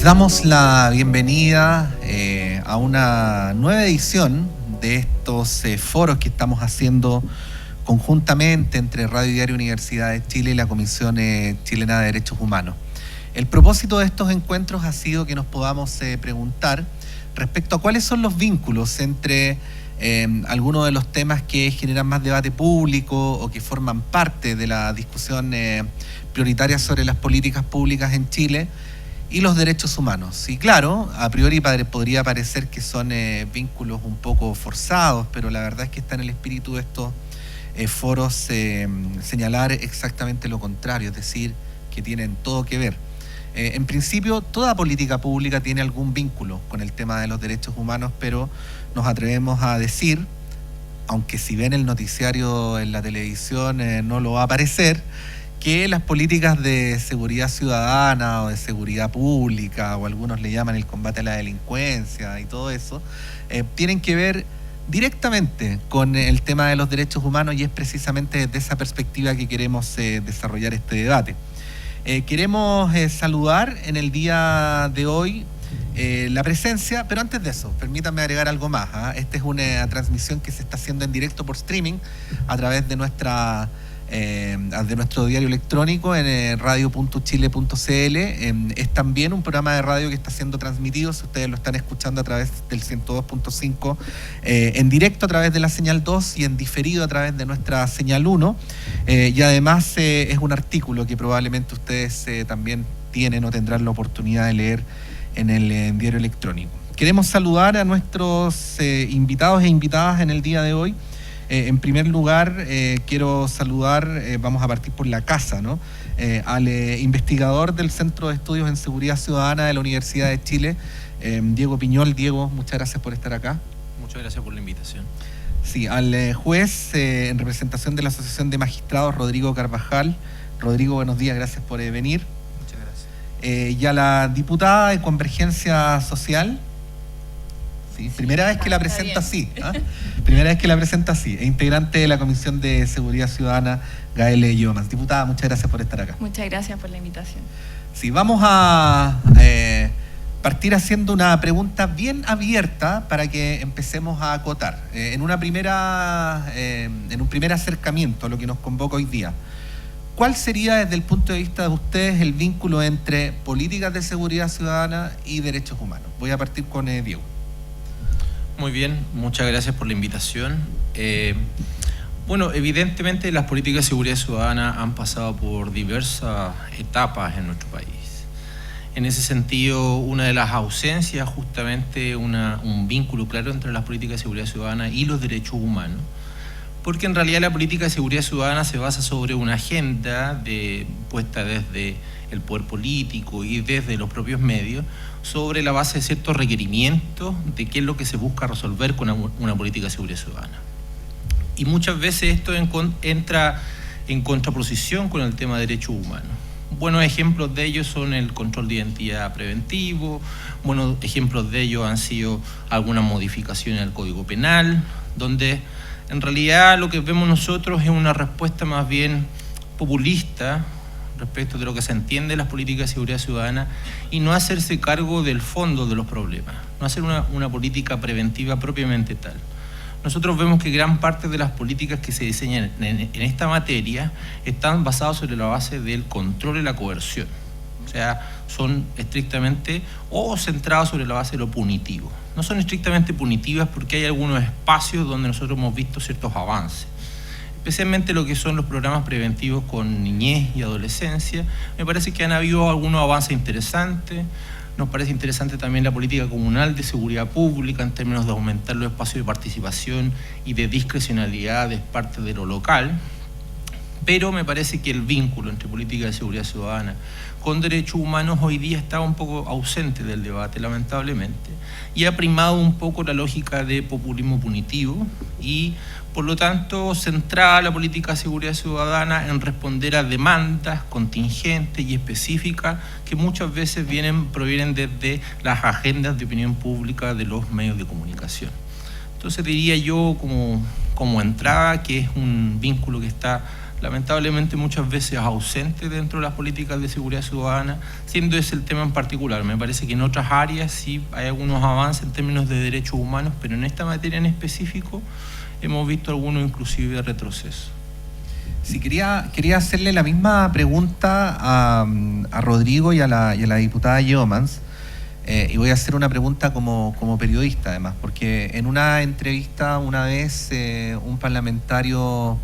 damos la bienvenida a una nueva edición de estos foros que estamos haciendo conjuntamente entre Radio Diario Universidad de Chile y la Comisión Chilena de Derechos Humanos. El propósito de estos encuentros ha sido que nos podamos preguntar respecto a cuáles son los vínculos entre algunos de los temas que generan más debate público o que forman parte de la discusión prioritaria sobre las políticas públicas en Chile y los derechos humanos. Y claro, a priori podría parecer que son vínculos un poco forzados, pero la verdad es que está en el espíritu de estos foros señalar exactamente lo contrario, es decir, que tienen todo que ver. En principio, toda política pública tiene algún vínculo con el tema de los derechos humanos, pero nos atrevemos a decir, aunque si ven el noticiario en la televisión no lo va a aparecer, que las políticas de seguridad ciudadana o de seguridad pública, o algunos le llaman el combate a la delincuencia y todo eso, tienen que ver directamente con el tema de los derechos humanos, y es precisamente desde esa perspectiva que queremos desarrollar este debate. Queremos saludar en el día de hoy la presencia, pero antes de eso, permítanme agregar algo más. Esta es una transmisión que se está haciendo en directo por streaming a través de nuestro diario electrónico en radio.chile.cl. Es también un programa de radio que está siendo transmitido, si ustedes lo están escuchando a través del 102.5 en directo a través de la señal 2 y en diferido a través de nuestra señal 1, y además es un artículo que probablemente ustedes también tienen o tendrán la oportunidad de leer en el diario electrónico. Queremos saludar a nuestros invitados e invitadas en el día de hoy. En primer lugar, quiero saludar, vamos a partir por la casa, ¿no? Al investigador del Centro de Estudios en Seguridad Ciudadana de la Universidad de Chile, Diego Piñol. Diego, muchas gracias por estar acá. Muchas gracias por la invitación. Sí, al juez en representación de la Asociación de Magistrados, Rodrigo Carvajal. Rodrigo, buenos días, gracias por venir. Muchas gracias. Y a la diputada de Convergencia Social. Sí, primera vez que la presenta así, primera vez que la presenta así, e integrante de la Comisión de Seguridad Ciudadana, Gael Llomas. Diputada, muchas gracias por estar acá. Muchas gracias por la invitación. Sí, vamos a partir haciendo una pregunta bien abierta para que empecemos a acotar. En un primer acercamiento a lo que nos convoca hoy día, ¿cuál sería desde el punto de vista de ustedes el vínculo entre políticas de seguridad ciudadana y derechos humanos? Voy a partir con Diego. Muy bien, muchas gracias por la invitación. Bueno, evidentemente las políticas de seguridad ciudadana han pasado por diversas etapas en nuestro país. En ese sentido, una de las ausencias, justamente un vínculo claro entre las políticas de seguridad ciudadana y los derechos humanos, porque en realidad la política de seguridad ciudadana se basa sobre una agenda puesta desde el poder político y desde los propios medios, sobre la base de ciertos requerimientos de qué es lo que se busca resolver con una política de seguridad ciudadana. Y muchas veces esto entra en contraposición con el tema de derechos humanos. Buenos ejemplos de ello son el control de identidad preventivo, buenos ejemplos de ello han sido algunas modificaciones al Código Penal, donde en realidad lo que vemos nosotros es una respuesta más bien populista respecto de lo que se entiende de las políticas de seguridad ciudadana y no hacerse cargo del fondo de los problemas, no hacer una política preventiva propiamente tal. Nosotros vemos que gran parte de las políticas que se diseñan en esta materia están basadas sobre la base del control y la coerción, o sea, son estrictamente o centradas sobre la base de lo punitivo. No son estrictamente punitivas porque hay algunos espacios donde nosotros hemos visto ciertos avances, especialmente lo que son los programas preventivos con niñez y adolescencia. Me parece que han habido algunos avances interesantes. Nos parece interesante también la política comunal de seguridad pública en términos de aumentar los espacios de participación y de discrecionalidad de parte de lo local. Pero me parece que el vínculo entre política de seguridad ciudadana con derechos humanos hoy día está un poco ausente del debate, lamentablemente, y ha primado un poco la lógica de populismo punitivo y, por lo tanto, centrada la política de seguridad ciudadana en responder a demandas contingentes y específicas que muchas veces provienen desde las agendas de opinión pública de los medios de comunicación. Entonces diría yo como entrada que es un vínculo que está lamentablemente muchas veces ausente dentro de las políticas de seguridad ciudadana, siendo ese el tema en particular. Me parece que en otras áreas sí hay algunos avances en términos de derechos humanos, pero en esta materia en específico hemos visto algunos inclusive retrocesos. Sí, quería hacerle la misma pregunta a Rodrigo y a la diputada Yeomans, y voy a hacer una pregunta como periodista además, porque en una entrevista una vez un parlamentario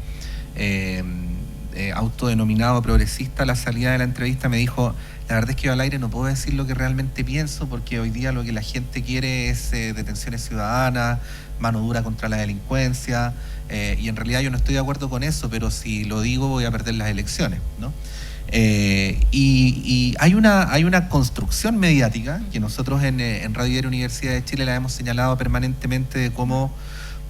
autodenominado progresista a la salida de la entrevista me dijo: la verdad es que yo al aire no puedo decir lo que realmente pienso, porque hoy día lo que la gente quiere es detenciones ciudadanas, mano dura contra la delincuencia, y en realidad yo no estoy de acuerdo con eso, pero si lo digo voy a perder las elecciones, ¿no? Y hay una construcción mediática que nosotros en Radio Diario Universidad de Chile la hemos señalado permanentemente de cómo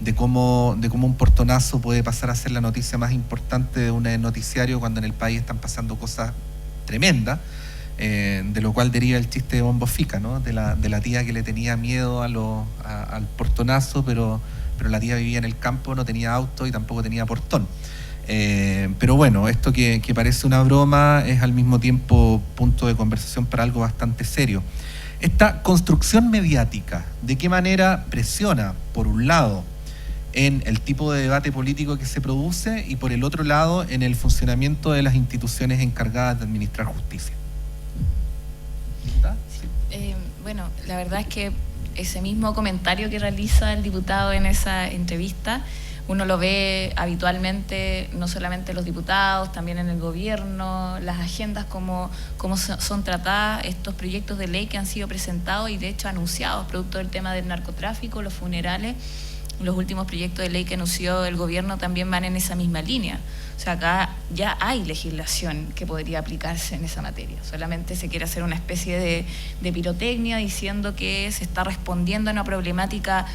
un portonazo puede pasar a ser la noticia más importante de un noticiario cuando en el país están pasando cosas tremendas, de lo cual deriva el chiste de Bombo Fica, ¿no? De la tía que le tenía miedo al portonazo, pero la tía vivía en el campo, no tenía auto y tampoco tenía portón. Pero bueno, esto que parece una broma es al mismo tiempo punto de conversación para algo bastante serio. Esta construcción mediática, ¿de qué manera presiona, por un lado, en el tipo de debate político que se produce y por el otro lado en el funcionamiento de las instituciones encargadas de administrar justicia? Bueno, la verdad es que ese mismo comentario que realiza el diputado en esa entrevista, uno lo ve habitualmente, no solamente los diputados, también en el gobierno, las agendas, cómo son tratadas estos proyectos de ley que han sido presentados y de hecho anunciados, producto del tema del narcotráfico, los funerales. Los últimos proyectos de ley que anunció el gobierno también van en esa misma línea. O sea, acá ya hay legislación que podría aplicarse en esa materia. Solamente se quiere hacer una especie de pirotecnia diciendo que se está respondiendo a una problemática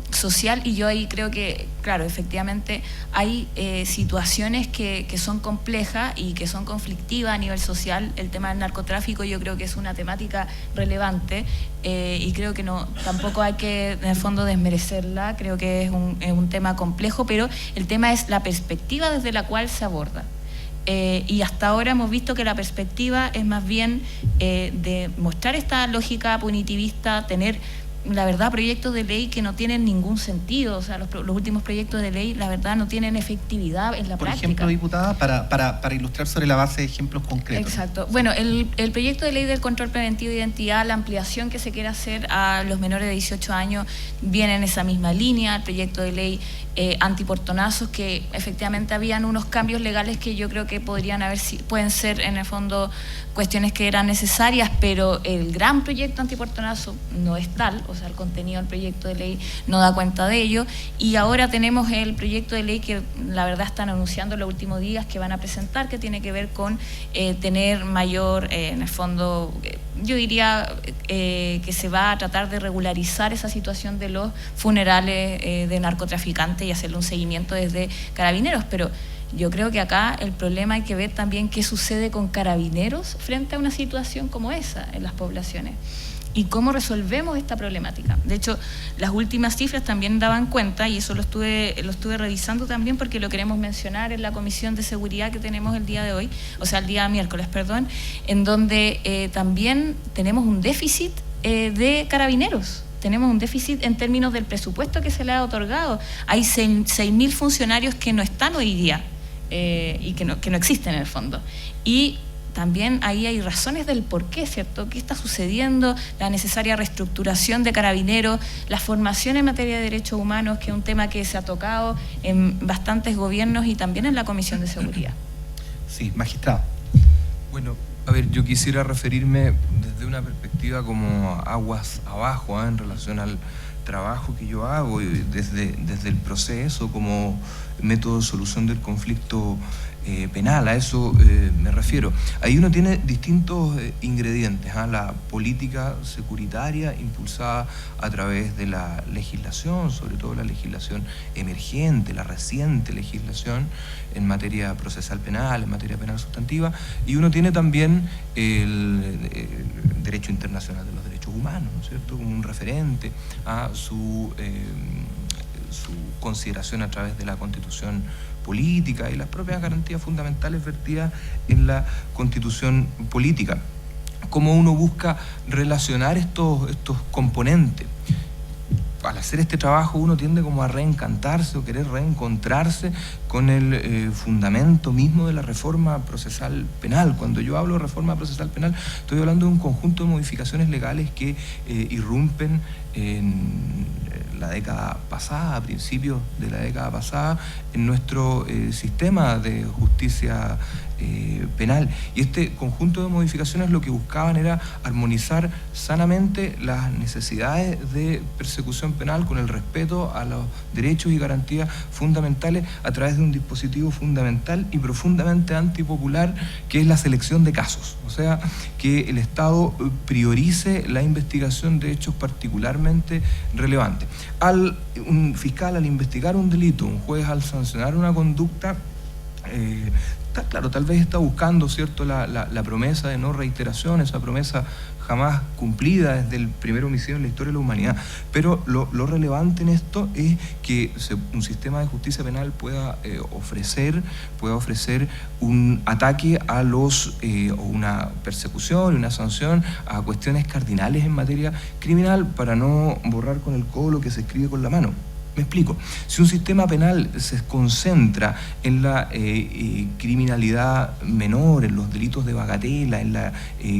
social, y yo ahí creo que, claro, efectivamente hay situaciones que son complejas y que son conflictivas a nivel social. El tema del narcotráfico yo creo que es una temática relevante, y creo que tampoco hay que en el fondo desmerecerla. Creo que es un tema complejo, pero el tema es la perspectiva desde la cual se aborda. Y hasta ahora hemos visto que la perspectiva es más bien de mostrar esta lógica punitivista, tener, la verdad, proyectos de ley que no tienen ningún sentido. O sea, los últimos proyectos de ley, la verdad, no tienen efectividad en la práctica. Por ejemplo, diputada, para ilustrar sobre la base de ejemplos concretos. Exacto. Bueno, el proyecto de ley del control preventivo de identidad, la ampliación que se quiere hacer a los menores de 18 años, viene en esa misma línea. El proyecto de ley antiportonazos, que efectivamente habían unos cambios legales que yo creo que pueden ser en el fondo cuestiones que eran necesarias, pero el gran proyecto antiportonazo no es tal. O sea, el contenido del proyecto de ley no da cuenta de ello. Y ahora tenemos el proyecto de ley que la verdad están anunciando en los últimos días que van a presentar, que tiene que ver con tener mayor, en el fondo, yo diría que se va a tratar de regularizar esa situación de los funerales de narcotraficantes y hacerle un seguimiento desde Carabineros. Pero yo creo que acá el problema hay que ver también qué sucede con Carabineros frente a una situación como esa en las poblaciones y cómo resolvemos esta problemática. De hecho, las últimas cifras también daban cuenta, y eso lo estuve revisando también porque lo queremos mencionar en la comisión de seguridad que tenemos el día de hoy, o sea, el día miércoles, perdón, en donde también tenemos un déficit de Carabineros. Tenemos un déficit en términos del presupuesto que se le ha otorgado. Hay 6.000 funcionarios que no están hoy día y que no existen en el fondo. Y también ahí hay razones del por qué, ¿cierto? ¿Qué está sucediendo? La necesaria reestructuración de Carabineros, la formación en materia de derechos humanos, que es un tema que se ha tocado en bastantes gobiernos y también en la Comisión de Seguridad. Sí, magistrado. Bueno, a ver, yo quisiera referirme desde una perspectiva como aguas abajo, en relación al trabajo que yo hago, y desde el proceso como método de solución del conflicto penal, a eso me refiero. Ahí uno tiene distintos ingredientes, la política securitaria impulsada a través de la legislación, sobre todo la legislación emergente, la reciente legislación en materia procesal penal, en materia penal sustantiva, y uno tiene también el derecho internacional de los derechos humanos, ¿no es cierto?, como un referente a su su consideración a través de la Constitución política y las propias garantías fundamentales vertidas en la Constitución política. Cómo uno busca relacionar estos componentes. Al hacer este trabajo uno tiende como a reencantarse o querer reencontrarse con el fundamento mismo de la reforma procesal penal. Cuando yo hablo de reforma procesal penal, estoy hablando de un conjunto de modificaciones legales que irrumpen en la década pasada, a principios de la década pasada, en nuestro sistema de justicia penal. Y este conjunto de modificaciones lo que buscaban era armonizar sanamente las necesidades de persecución penal con el respeto a los derechos y garantías fundamentales a través de un dispositivo fundamental y profundamente antipopular, que es la selección de casos. O sea, que el Estado priorice la investigación de hechos particularmente relevantes. Un fiscal, al investigar un delito, un juez, al sancionar una conducta, claro, tal vez está buscando, ¿cierto?, la promesa de no reiteración, esa promesa jamás cumplida desde el primer homicidio en la historia de la humanidad. Pero lo relevante en esto es que un sistema de justicia penal pueda ofrecer un ataque a o una persecución, una sanción a cuestiones cardinales en materia criminal, para no borrar con el codo lo que se escribe con la mano. Me explico. Si un sistema penal se concentra en la criminalidad menor, en los delitos de bagatela, en la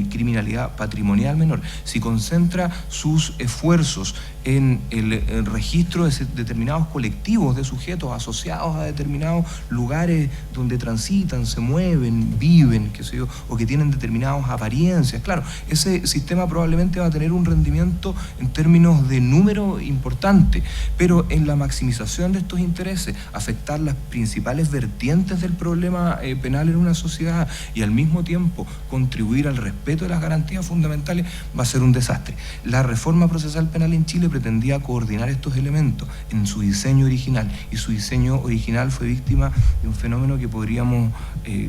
criminalidad patrimonial menor, si concentra sus esfuerzos en el registro de determinados colectivos de sujetos asociados a determinados lugares donde transitan, se mueven, viven, qué sé yo, o que tienen determinadas apariencias, claro, ese sistema probablemente va a tener un rendimiento en términos de número importante, pero en la maximización de estos intereses, afectar las principales vertientes del problema penal en una sociedad y al mismo tiempo contribuir al respeto de las garantías fundamentales, va a ser un desastre. La reforma procesal penal en Chile pretendía coordinar estos elementos en su diseño original, y su diseño original fue víctima de un fenómeno que podríamos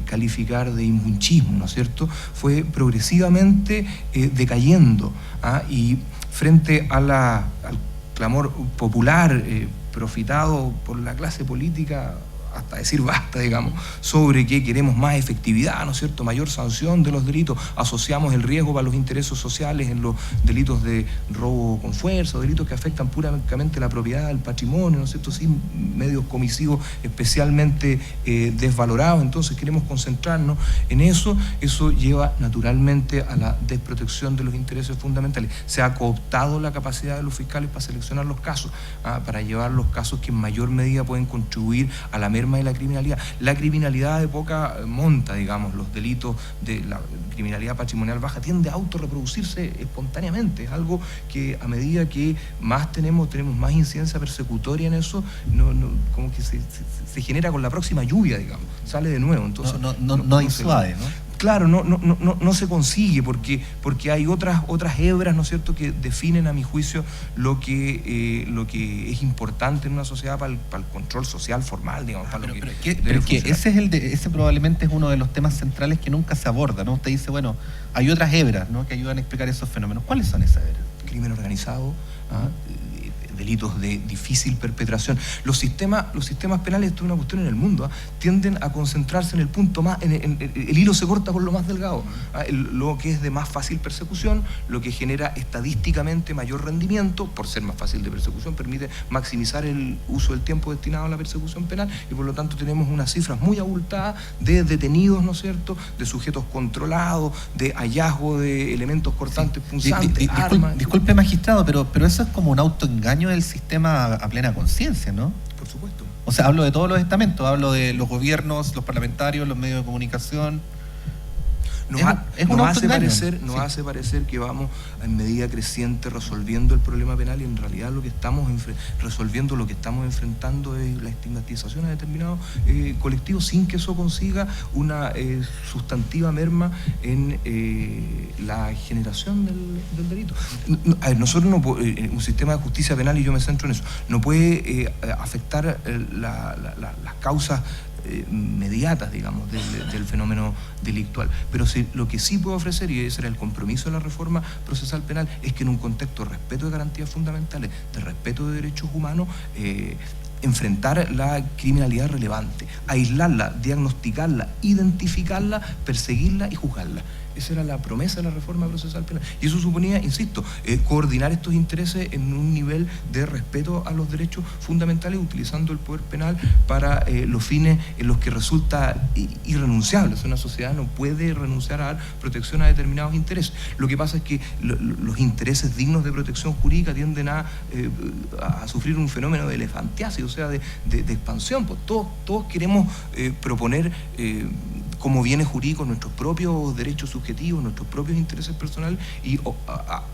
calificar de imbunchismo, ¿no es cierto? Fue progresivamente decayendo, y frente a al clamor popular profitado por la clase política, hasta decir basta, digamos, sobre que queremos más efectividad, ¿no es cierto?, mayor sanción de los delitos, asociamos el riesgo para los intereses sociales en los delitos de robo con fuerza, o delitos que afectan puramente la propiedad, el patrimonio, ¿no es cierto?, sin medios comisivos especialmente desvalorados. Entonces queremos concentrarnos en eso. Eso lleva naturalmente a la desprotección de los intereses fundamentales. Se ha cooptado la capacidad de los fiscales para seleccionar los casos, para llevar los casos que en mayor medida pueden contribuir a la merma de la criminalidad. La criminalidad de poca monta, digamos, los delitos de la criminalidad patrimonial baja, tiende a autorreproducirse espontáneamente. Es algo que a medida que más tenemos más incidencia persecutoria en eso, como que se genera con la próxima lluvia, digamos, sale de nuevo. Entonces no disuade, ¿no? Claro, no se consigue porque hay otras hebras, ¿no es cierto?, que definen, a mi juicio, lo que es importante en una sociedad para el control social formal, digamos. Ese probablemente es uno de los temas centrales que nunca se aborda, ¿no? Usted dice, bueno, hay otras hebras, ¿no?, que ayudan a explicar esos fenómenos. ¿Cuáles son esas hebras? Crimen organizado, delitos de difícil perpetración. Los sistemas penales, esto es una cuestión en el mundo, tienden a concentrarse en el punto más, el hilo se corta por lo más delgado, lo que es de más fácil persecución, lo que genera estadísticamente mayor rendimiento, por ser más fácil de persecución, permite maximizar el uso del tiempo destinado a la persecución penal, y por lo tanto tenemos unas cifras muy abultadas de detenidos, ¿no es cierto?, de sujetos controlados, de hallazgo de elementos cortantes, punzantes, armas. Disculpe, magistrado, pero eso es como un autoengaño del sistema a plena conciencia, ¿no? Por supuesto. O sea, hablo de todos los estamentos, hablo de los gobiernos, los parlamentarios, los medios de comunicación. Nos hace parecer que vamos en medida creciente resolviendo el problema penal, y en realidad lo que estamos resolviendo, lo que estamos enfrentando es la estigmatización a determinados colectivos, sin que eso consiga una sustantiva merma en la generación del delito. Nosotros un sistema de justicia penal, y yo me centro en eso, no puede afectar las causas mediatas, digamos, del fenómeno delictual. Pero lo que sí puedo ofrecer, y ese era el compromiso de la reforma procesal penal, es que en un contexto de respeto de garantías fundamentales, de respeto de derechos humanos, enfrentar la criminalidad relevante, aislarla, diagnosticarla, identificarla, perseguirla y juzgarla. Esa era la promesa de la reforma procesal penal. Y eso suponía, insisto, coordinar estos intereses en un nivel de respeto a los derechos fundamentales, utilizando el poder penal para los fines en los que resulta irrenunciable. Una sociedad no puede renunciar a dar protección a determinados intereses. Lo que pasa es que los intereses dignos de protección jurídica tienden a sufrir un fenómeno de elefantiasis, o sea, de expansión. Pues todos queremos proponer como bienes jurídicos nuestros propios derechos subjetivos, nuestros propios intereses personales y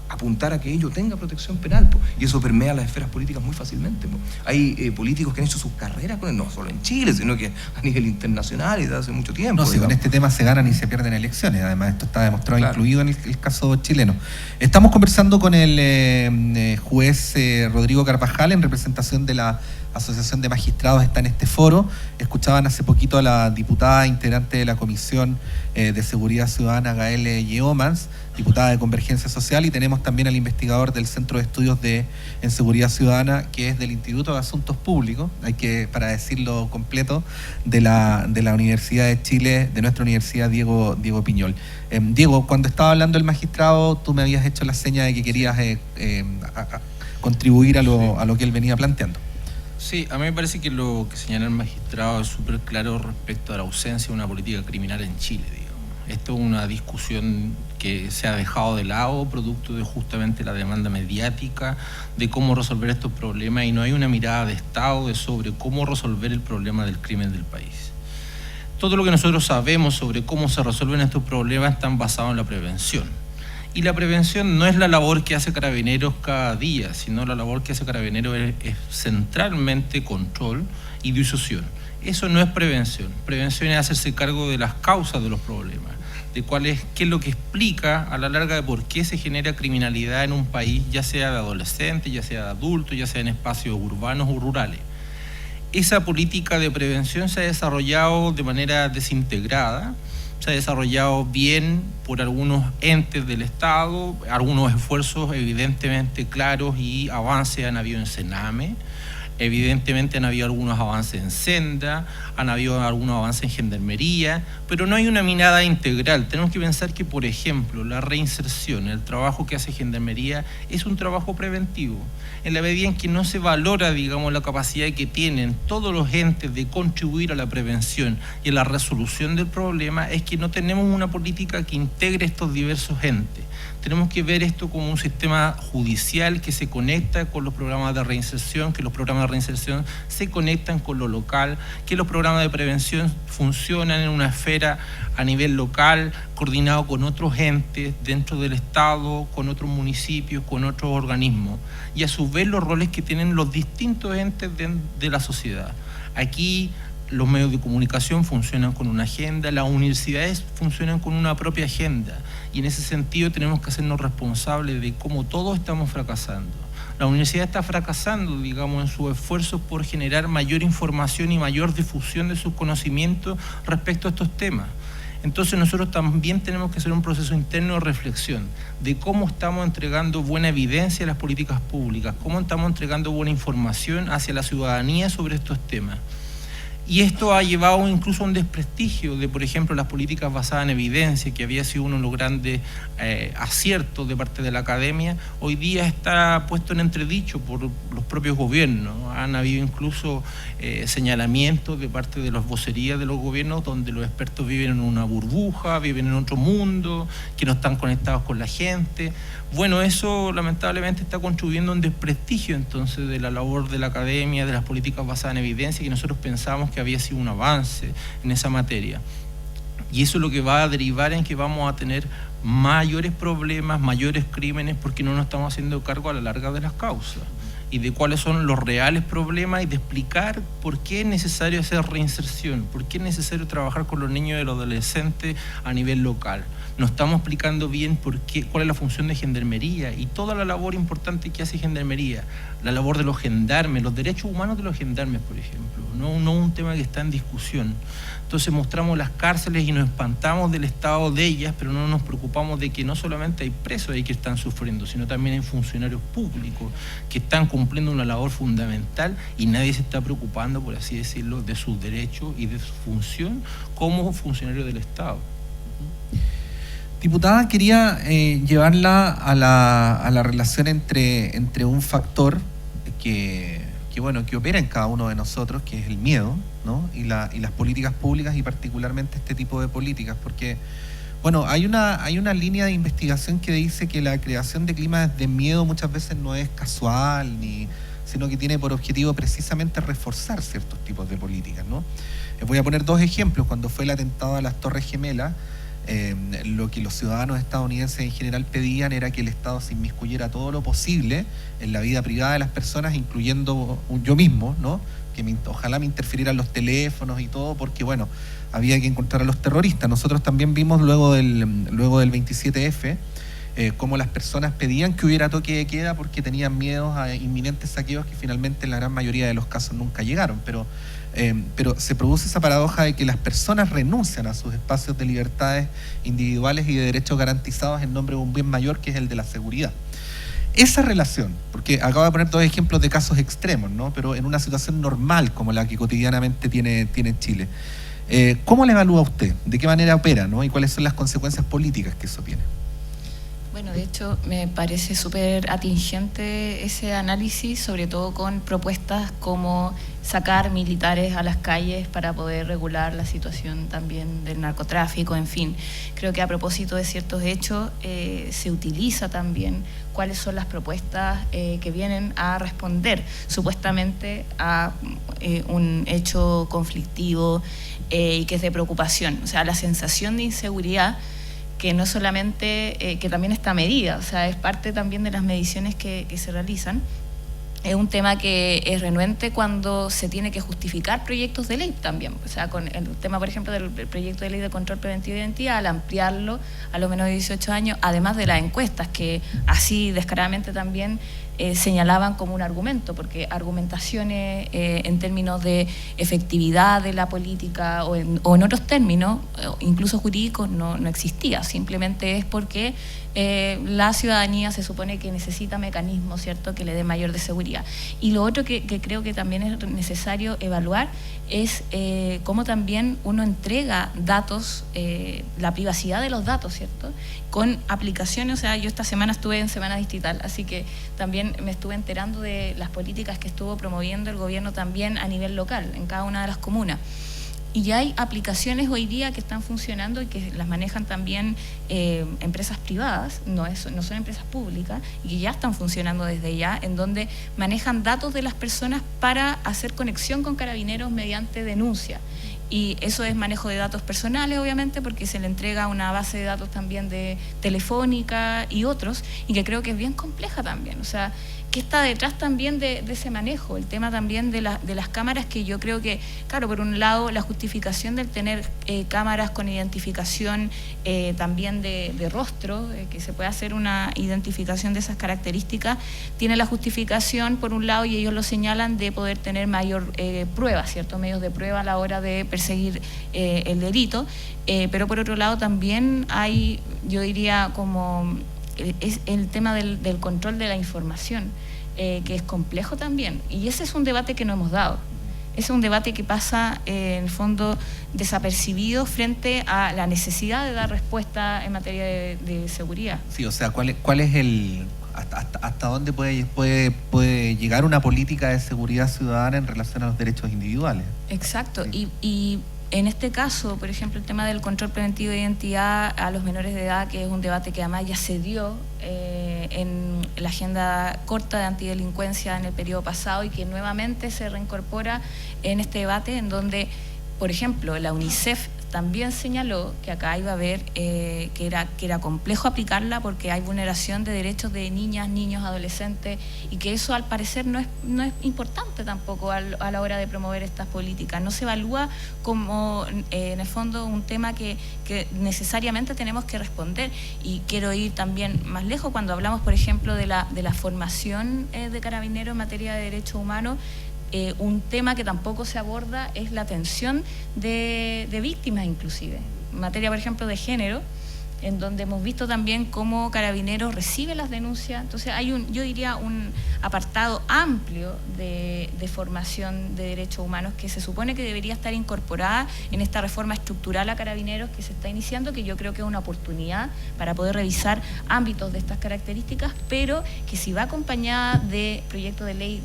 apuntar a que ello tenga protección penal, pues. Y eso permea las esferas políticas muy fácilmente, pues. Hay políticos que han hecho sus carreras con él, no solo en Chile, sino que a nivel internacional y desde hace mucho tiempo. No, si con este tema se ganan y se pierden elecciones, además esto está demostrado, claro, incluido en el caso chileno. Estamos conversando con el juez Rodrigo Carvajal en representación de la Asociación de Magistrados. Está en este foro. Escuchaban hace poquito a la diputada integrante de la Comisión de Seguridad Ciudadana, Gael Yeomans, diputada de Convergencia Social, y tenemos también al investigador del Centro de Estudios en Seguridad Ciudadana, que es del Instituto de Asuntos Públicos, para decirlo completo, de la Universidad de Chile, de nuestra universidad, Diego Piñol. Diego, cuando estaba hablando el magistrado, tú me habías hecho la seña de que querías contribuir a lo que él venía planteando. Sí, a mí me parece que lo que señala el magistrado es súper claro respecto a la ausencia de una política criminal en Chile, digamos. Esto es una discusión que se ha dejado de lado, producto de justamente la demanda mediática de cómo resolver estos problemas, y no hay una mirada de Estado sobre cómo resolver el problema del crimen del país. Todo lo que nosotros sabemos sobre cómo se resuelven estos problemas están basados en la prevención. Y la prevención no es la labor que hace Carabineros cada día, sino la labor que hace Carabineros es centralmente control y disuasión. Eso no es prevención. Prevención es hacerse cargo de las causas de los problemas, de qué es lo que explica a la larga de por qué se genera criminalidad en un país, ya sea de adolescentes, ya sea de adultos, ya sea en espacios urbanos o rurales. Esa política de prevención se ha desarrollado de manera desintegrada, se ha desarrollado bien por algunos entes del Estado, algunos esfuerzos evidentemente claros y avances han habido en Sename, evidentemente han habido algunos avances en Senda, han habido algunos avances en Gendarmería, pero no hay una mirada integral. Tenemos que pensar que, por ejemplo, la reinserción, el trabajo que hace Gendarmería es un trabajo preventivo. En la medida en que no se valora, digamos, la capacidad que tienen todos los entes de contribuir a la prevención y a la resolución del problema, es que no tenemos una política que integre estos diversos entes. Tenemos que ver esto como un sistema judicial que se conecta con los programas de reinserción, que los programas de reinserción se conectan con lo local, que los programas de prevención funcionan en una esfera a nivel local, coordinado con otros entes dentro del Estado, con otros municipios, con otros organismos, y a su vez los roles que tienen los distintos entes de la sociedad. Aquí los medios de comunicación funcionan con una agenda, las universidades funcionan con una propia agenda, y en ese sentido tenemos que hacernos responsables de cómo todos estamos fracasando. La universidad está fracasando, digamos, en sus esfuerzos por generar mayor información y mayor difusión de sus conocimientos respecto a estos temas. Entonces nosotros también tenemos que hacer un proceso interno de reflexión de cómo estamos entregando buena evidencia a las políticas públicas, cómo estamos entregando buena información hacia la ciudadanía sobre estos temas. Y esto ha llevado incluso a un desprestigio de, por ejemplo, las políticas basadas en evidencia, que había sido uno de los grandes aciertos de parte de la academia. Hoy día está puesto en entredicho por los propios gobiernos. Han habido incluso señalamientos de parte de las vocerías de los gobiernos, donde los expertos viven en una burbuja, viven en otro mundo, que no están conectados con la gente. Bueno, eso lamentablemente está contribuyendo a un desprestigio entonces de la labor de la academia, de las políticas basadas en evidencia, que nosotros pensamos que había sido un avance en esa materia. Y eso es lo que va a derivar en que vamos a tener mayores problemas, mayores crímenes, porque no nos estamos haciendo cargo a la larga de las causas. y de cuáles son los reales problemas y de explicar por qué es necesario hacer reinserción, por qué es necesario trabajar con los niños y los adolescentes a nivel local. No estamos explicando bien cuál es la función de Gendarmería y toda la labor importante que hace Gendarmería, la labor de los gendarmes, los derechos humanos de los gendarmes, por ejemplo, no un tema que está en discusión. Entonces mostramos las cárceles y nos espantamos del estado de ellas, pero no nos preocupamos de que no solamente hay presos ahí que están sufriendo, sino también hay funcionarios públicos que están cumpliendo una labor fundamental y nadie se está preocupando, por así decirlo, de sus derechos y de su función como funcionario del Estado. Diputada, quería llevarla a la relación entre un factor que opera en cada uno de nosotros, que es el miedo, ¿no? y las políticas públicas y particularmente este tipo de políticas, porque hay una línea de investigación que dice que la creación de climas de miedo muchas veces no es casual, sino que tiene por objetivo precisamente reforzar ciertos tipos de políticas, ¿no? Voy a poner 2 ejemplos. Cuando fue el atentado a las Torres Gemelas, lo que los ciudadanos estadounidenses en general pedían era que el Estado se inmiscuyera todo lo posible en la vida privada de las personas, incluyendo yo mismo, ¿no? Que ojalá me interfirieran los teléfonos y todo, porque había que encontrar a los terroristas. Nosotros también vimos luego del 27F cómo las personas pedían que hubiera toque de queda porque tenían miedos a inminentes saqueos que finalmente en la gran mayoría de los casos nunca llegaron, pero se produce esa paradoja de que las personas renuncian a sus espacios de libertades individuales y de derechos garantizados en nombre de un bien mayor que es el de la seguridad. Esa relación, porque acabo de poner 2 ejemplos de casos extremos, ¿no? Pero en una situación normal como la que cotidianamente tiene Chile, ¿cómo la evalúa usted? ¿De qué manera opera, ¿no? ¿Y cuáles son las consecuencias políticas que eso tiene? Bueno, de hecho, me parece súper atingente ese análisis, sobre todo con propuestas como sacar militares a las calles para poder regular la situación también del narcotráfico, en fin. Creo que a propósito de ciertos hechos se utiliza también cuáles son las propuestas que vienen a responder supuestamente a un hecho conflictivo y que es de preocupación. O sea, la sensación de inseguridad que no solamente, que también está medida, o sea, es parte también de las mediciones que se realizan. Es un tema que es renuente cuando se tiene que justificar proyectos de ley también. O sea, con el tema, por ejemplo, del proyecto de ley de control preventivo de identidad, al ampliarlo a los menores de 18 años, además de las encuestas, que así descaradamente también señalaban como un argumento, porque argumentaciones en términos de efectividad de la política o en otros términos, incluso jurídicos, no existía. Simplemente es porque la ciudadanía se supone que necesita mecanismos, ¿cierto?, que le den mayor de seguridad. Y lo otro que creo que también es necesario evaluar es cómo también uno entrega datos, la privacidad de los datos, ¿cierto?, con aplicaciones. O sea, yo esta semana estuve en Semana Digital, así que también me estuve enterando de las políticas que estuvo promoviendo el gobierno también a nivel local, en cada una de las comunas. Y ya hay aplicaciones hoy día que están funcionando y que las manejan también empresas privadas, no son empresas públicas, y que ya están funcionando desde ya, en donde manejan datos de las personas para hacer conexión con Carabineros mediante denuncia. Y eso es manejo de datos personales, obviamente, porque se le entrega una base de datos también de Telefónica y otros, y que creo que es bien compleja también. O sea, ¿qué está detrás también de ese manejo? El tema también de las cámaras, que yo creo que, claro, por un lado, la justificación del tener cámaras con identificación también de rostro, que se puede hacer una identificación de esas características, tiene la justificación, por un lado, y ellos lo señalan, de poder tener mayor prueba, ¿cierto?, medios de prueba a la hora de perseguir el delito, pero por otro lado también hay, yo diría, como es el tema del control de la información, que es complejo también, y ese es un debate que no hemos dado. Es un debate que pasa, en el fondo, desapercibido frente a la necesidad de dar respuesta en materia de seguridad. Sí, o sea, ¿cuál es el hasta dónde puede llegar una política de seguridad ciudadana en relación a los derechos individuales? Exacto, sí. Y en este caso, por ejemplo, el tema del control preventivo de identidad a los menores de edad, que es un debate que además ya se dio en la agenda corta de antidelincuencia en el periodo pasado, y que nuevamente se reincorpora en este debate, en donde, por ejemplo, la UNICEF también señaló que acá iba a haber, que era complejo aplicarla porque hay vulneración de derechos de niñas, niños, adolescentes, y que eso al parecer no es importante tampoco a la hora de promover estas políticas. No se evalúa como, en el fondo, un tema que necesariamente tenemos que responder. Y quiero ir también más lejos, cuando hablamos, por ejemplo, de la formación de carabineros en materia de derechos humanos. Un tema que tampoco se aborda es la atención de víctimas, inclusive, en materia, por ejemplo, de género, en donde hemos visto también cómo Carabineros recibe las denuncias. Entonces hay yo diría un apartado amplio de formación de derechos humanos que se supone que debería estar incorporada en esta reforma estructural a Carabineros que se está iniciando, que yo creo que es una oportunidad para poder revisar ámbitos de estas características, pero que si va acompañada de proyectos de ley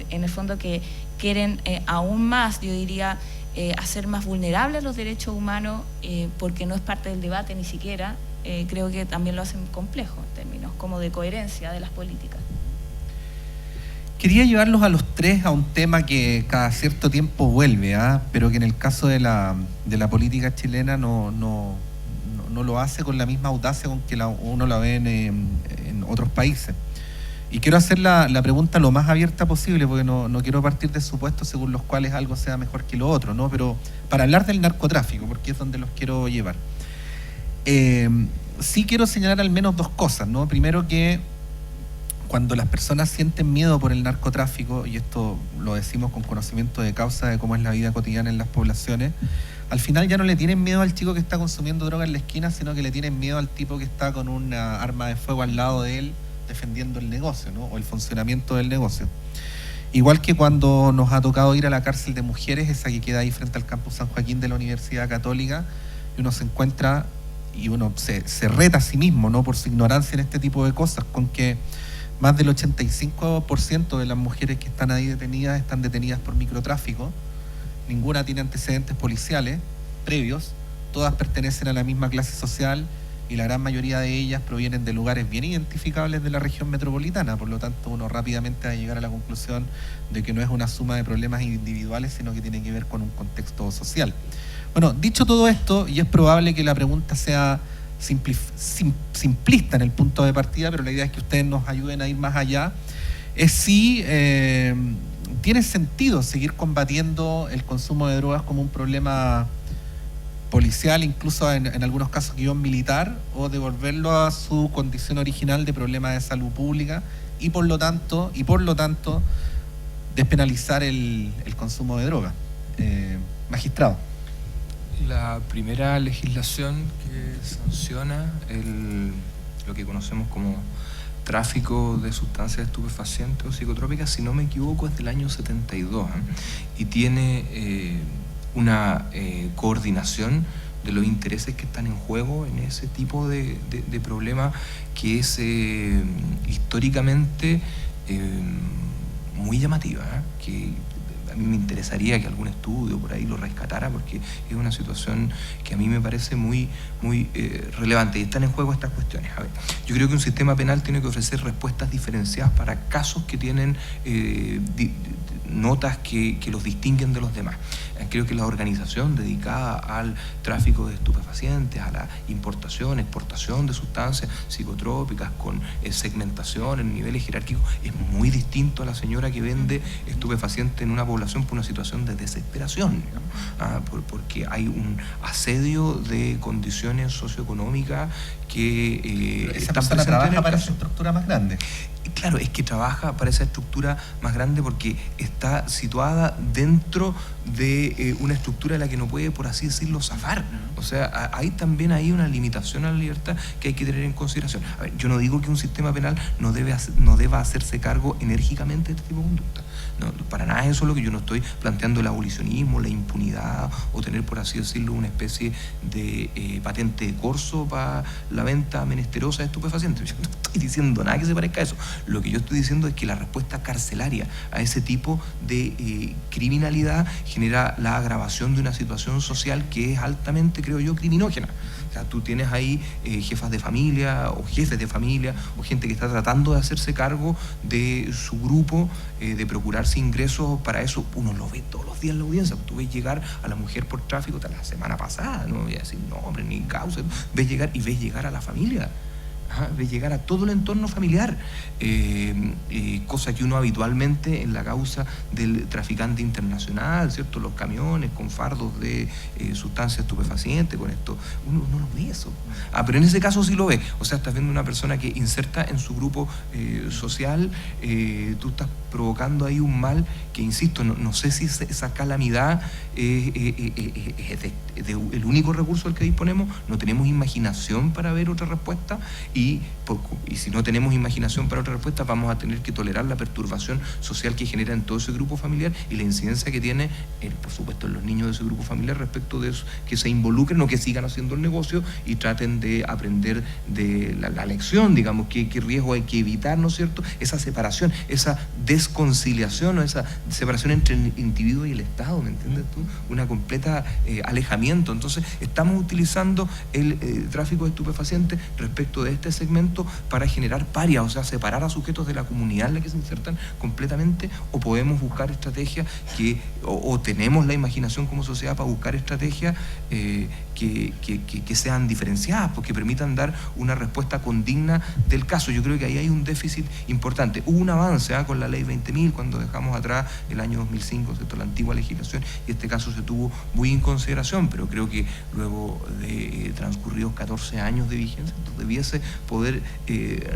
en el fondo que quieren aún más, yo diría, hacer más vulnerables los derechos humanos, porque no es parte del debate ni siquiera, creo que también lo hacen complejo en términos como de coherencia de las políticas. Quería llevarlos a los tres a un tema que cada cierto tiempo vuelve, pero que en el caso de la política chilena no lo hace con la misma audacia con que uno la ve en otros países. Y quiero hacer la pregunta lo más abierta posible, porque no quiero partir de supuestos según los cuales algo sea mejor que lo otro, ¿no? Pero para hablar del narcotráfico, porque es donde los quiero llevar. Sí quiero señalar al menos dos cosas, ¿no? Primero, que cuando las personas sienten miedo por el narcotráfico, y esto lo decimos con conocimiento de causa de cómo es la vida cotidiana en las poblaciones, al final ya no le tienen miedo al chico que está consumiendo droga en la esquina, sino que le tienen miedo al tipo que está con una arma de fuego al lado de él, defendiendo el negocio, ¿no? O el funcionamiento del negocio. Igual que cuando nos ha tocado ir a la cárcel de mujeres, esa que queda ahí frente al campus San Joaquín de la Universidad Católica, y uno se encuentra y uno se reta a sí mismo, ¿no? Por su ignorancia en este tipo de cosas, con que más del 85% de las mujeres que están ahí detenidas están detenidas por microtráfico. Ninguna tiene antecedentes policiales previos, todas pertenecen a la misma clase social, y la gran mayoría de ellas provienen de lugares bien identificables de la región metropolitana. Por lo tanto, uno rápidamente va a llegar a la conclusión de que no es una suma de problemas individuales, sino que tiene que ver con un contexto social. Bueno, dicho todo esto, y es probable que la pregunta sea simplista en el punto de partida, pero la idea es que ustedes nos ayuden a ir más allá, es si tiene sentido seguir combatiendo el consumo de drogas como un problema policial, incluso en algunos casos guión militar, o devolverlo a su condición original de problema de salud pública y por lo tanto despenalizar el consumo de droga. Magistrado. La primera legislación que sanciona lo que conocemos como tráfico de sustancias estupefacientes o psicotrópicas, si no me equivoco, es del año 72, y tiene una coordinación de los intereses que están en juego en ese tipo de problema, que es históricamente muy llamativa, que a mí me interesaría que algún estudio por ahí lo rescatara, porque es una situación que a mí me parece muy relevante, y están en juego estas cuestiones. A ver, yo creo que un sistema penal tiene que ofrecer respuestas diferenciadas para casos que tienen notas que los distinguen de los demás. Creo que la organización dedicada al tráfico de estupefacientes, a la importación, exportación de sustancias psicotrópicas con segmentación en niveles jerárquicos, es muy distinto a la señora que vende estupefacientes en una población por una situación de desesperación, porque hay un asedio de condiciones socioeconómicas que esa persona trabaja para esa estructura más grande. Claro, es que trabaja para esa estructura más grande porque está situada dentro de una estructura de la que no puede, por así decirlo, zafar. O sea, hay también ahí una limitación a la libertad que hay que tener en consideración. A ver, yo no digo que un sistema penal no deba hacerse cargo enérgicamente de este tipo de conducta. No, para nada eso es lo que yo no estoy planteando, el abolicionismo, la impunidad, o tener, por así decirlo, una especie de patente de corso para la venta menesterosa de estupefacientes. Yo no estoy diciendo nada que se parezca a eso. Lo que yo estoy diciendo es que la respuesta carcelaria a ese tipo de criminalidad genera la agravación de una situación social que es altamente, creo yo, criminógena. O sea, tú tienes ahí jefas de familia o jefes de familia o gente que está tratando de hacerse cargo de su grupo, de procurarse generarse ingresos para eso. Uno lo ve todos los días en la audiencia. Tú ves llegar a la mujer por tráfico la semana pasada, no voy a decir nombre ni causa, ves llegar a la familia. Ves llegar a todo el entorno familiar, cosa que uno habitualmente en la causa del traficante internacional, ¿cierto? Los camiones con fardos de sustancias estupefacientes, con esto, uno no ve eso. Pero en ese caso sí lo ve. O sea, estás viendo una persona que inserta en su grupo social, tú estás provocando ahí un mal que, insisto, no sé si esa calamidad es el único recurso al que disponemos. No tenemos imaginación para ver otra respuesta, y si no tenemos imaginación para otra respuesta, vamos a tener que tolerar la perturbación social que genera en todo ese grupo familiar y la incidencia que tiene, por supuesto, en los niños de ese grupo familiar respecto de eso, que se involucren o que sigan haciendo el negocio y traten de aprender de la lección, digamos, qué riesgo hay que evitar, ¿no es cierto? Esa separación, esa desconciliación o esa separación entre el individuo y el Estado, ¿me entiendes tú? Una completa alejamiento. Entonces, estamos utilizando el tráfico de estupefacientes respecto de este segmento para generar parias, o sea, separar a sujetos de la comunidad en la que se insertan completamente, o podemos buscar estrategias o tenemos la imaginación como sociedad para buscar estrategias que sean diferenciadas, porque permitan dar una respuesta condigna del caso. Yo creo que ahí hay un déficit importante. Hubo un avance con la ley 20.000 cuando dejamos atrás el año 2005, ¿cierto? La antigua legislación, y este caso se tuvo muy en consideración, pero creo que luego de transcurridos 14 años de vigencia, debiese poder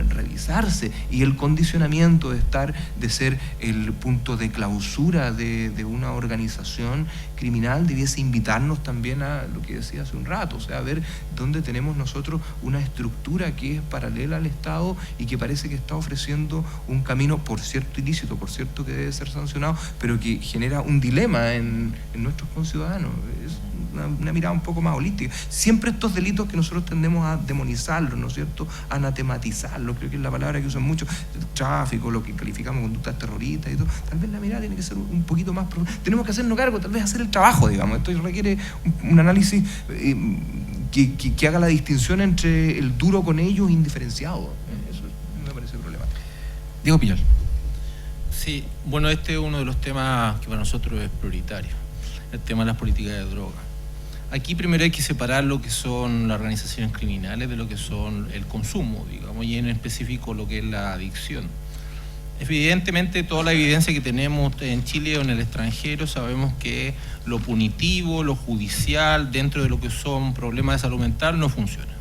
revisarse, y el condicionamiento de ser el punto de clausura de una organización criminal debiese invitarnos también a lo que decía hace un rato, o sea, a ver dónde tenemos nosotros una estructura que es paralela al Estado y que parece que está ofreciendo un camino, por cierto ilícito, por cierto que debe ser sancionado, pero que genera un dilema en nuestros conciudadanos. Es una mirada un poco más holística. Siempre estos delitos que nosotros tendemos a demonizarlos, ¿no es cierto?, a anatematizarlos, creo que es la palabra que usan mucho, tráfico, lo que calificamos conductas terroristas y todo, tal vez la mirada tiene que ser un poquito más profunda. Tenemos que hacernos cargo, tal vez hacer el trabajo, digamos. Esto requiere un análisis que haga la distinción entre el duro con ellos e indiferenciado. Eso me parece problemático. Diego Piñol. Sí, bueno, este es uno de los temas que para nosotros es prioritario, el tema de las políticas de droga. Aquí primero hay que separar lo que son las organizaciones criminales de lo que son el consumo, digamos, y en específico lo que es la adicción. Evidentemente, toda la evidencia que tenemos en Chile o en el extranjero, sabemos que lo punitivo, lo judicial, dentro de lo que son problemas de salud mental, no funciona.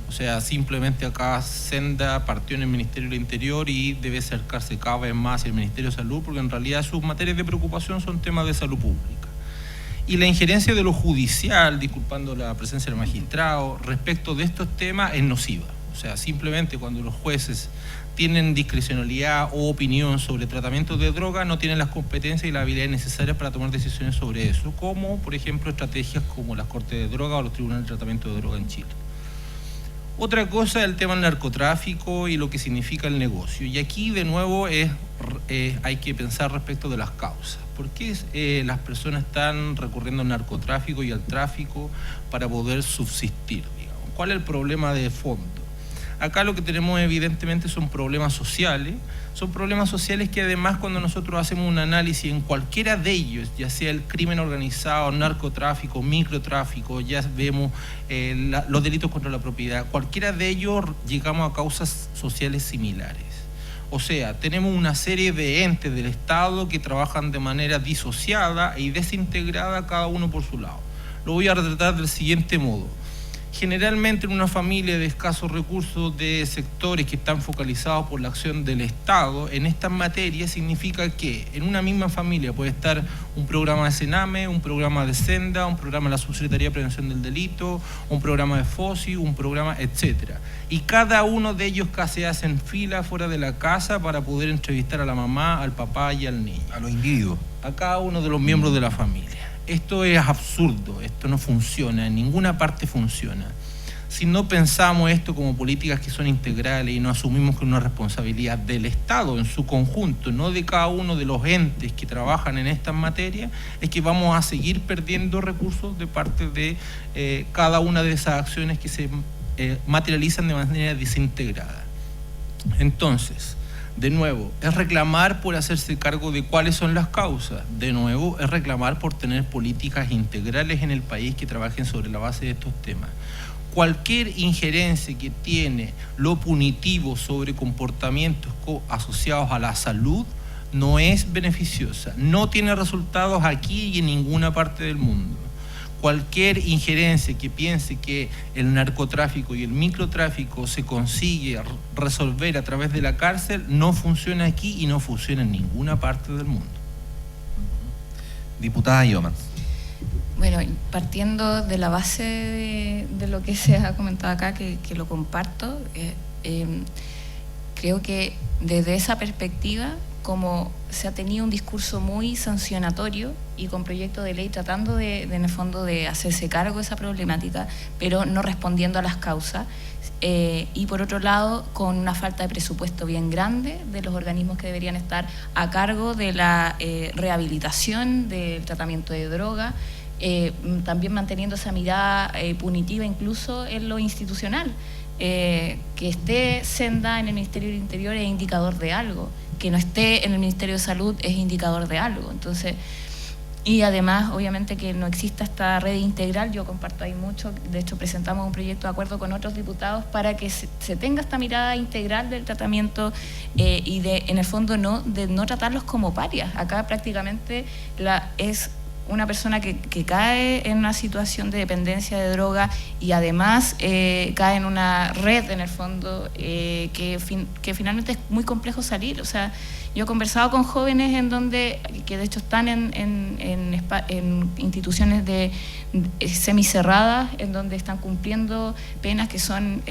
O sea, simplemente acá Senda partió en el Ministerio del Interior y debe acercarse cada vez más al Ministerio de Salud, porque en realidad sus materias de preocupación son temas de salud pública. Y la injerencia de lo judicial, disculpando la presencia del magistrado, respecto de estos temas es nociva. O sea, simplemente cuando los jueces tienen discrecionalidad o opinión sobre tratamiento de droga, no tienen las competencias y las habilidades necesarias para tomar decisiones sobre eso, como por ejemplo estrategias como las cortes de droga o los tribunales de tratamiento de droga en Chile. Otra cosa es el tema del narcotráfico y lo que significa el negocio. Y aquí de nuevo hay que pensar respecto de las causas. ¿Por qué las personas están recurriendo al narcotráfico y al tráfico para poder subsistir, digamos? ¿Cuál es el problema de fondo? Acá lo que tenemos evidentemente son problemas sociales que además cuando nosotros hacemos un análisis en cualquiera de ellos, ya sea el crimen organizado, narcotráfico, microtráfico, ya vemos los delitos contra la propiedad, cualquiera de ellos llegamos a causas sociales similares. O sea, tenemos una serie de entes del Estado que trabajan de manera disociada y desintegrada, cada uno por su lado. Lo voy a retratar del siguiente modo. Generalmente en una familia de escasos recursos, de sectores que están focalizados por la acción del Estado, en estas materias significa que en una misma familia puede estar un programa de Sename, un programa de Senda, un programa de la Subsecretaría de Prevención del Delito, un programa de FOSI, un programa, etcétera. Y cada uno de ellos casi hacen fila fuera de la casa para poder entrevistar a la mamá, al papá y al niño. A los individuos. A cada uno de los miembros de la familia. Esto es absurdo, esto no funciona, en ninguna parte funciona. Si no pensamos esto como políticas que son integrales y no asumimos que es una responsabilidad del Estado en su conjunto, no de cada uno de los entes que trabajan en estas materias, es que vamos a seguir perdiendo recursos de parte de cada una de esas acciones que se materializan de manera desintegrada. Entonces, De nuevo, es reclamar por hacerse cargo de cuáles son las causas. De nuevo, es reclamar por tener políticas integrales en el país que trabajen sobre la base de estos temas. Cualquier injerencia que tiene lo punitivo sobre comportamientos asociados a la salud no es beneficiosa, no tiene resultados aquí y en ninguna parte del mundo. Cualquier injerencia que piense que el narcotráfico y el microtráfico se consigue resolver a través de la cárcel no funciona aquí y no funciona en ninguna parte del mundo. Diputada Yeomans. Bueno, partiendo de la base de lo que se ha comentado acá, que lo comparto, creo que desde esa perspectiva, como se ha tenido un discurso muy sancionatorio y con proyecto de ley tratando en el fondo de hacerse cargo de esa problemática, pero no respondiendo a las causas, y por otro lado con una falta de presupuesto bien grande de los organismos que deberían estar a cargo de la rehabilitación, del tratamiento de droga, también manteniendo esa mirada punitiva incluso en lo institucional. Que esté Senda en el Ministerio del Interior es indicador de algo, que no esté en el Ministerio de Salud es indicador de algo. Entonces, y además, obviamente, que no exista esta red integral, yo comparto ahí mucho, de hecho presentamos un proyecto de acuerdo con otros diputados para que se tenga esta mirada integral del tratamiento y de, en el fondo, de no tratarlos como parias. Acá prácticamente es una persona que cae en una situación de dependencia de droga y además cae en una red, en el fondo, que finalmente es muy complejo salir. O sea, yo he conversado con jóvenes que de hecho están en instituciones semicerradas, en donde están cumpliendo penas que son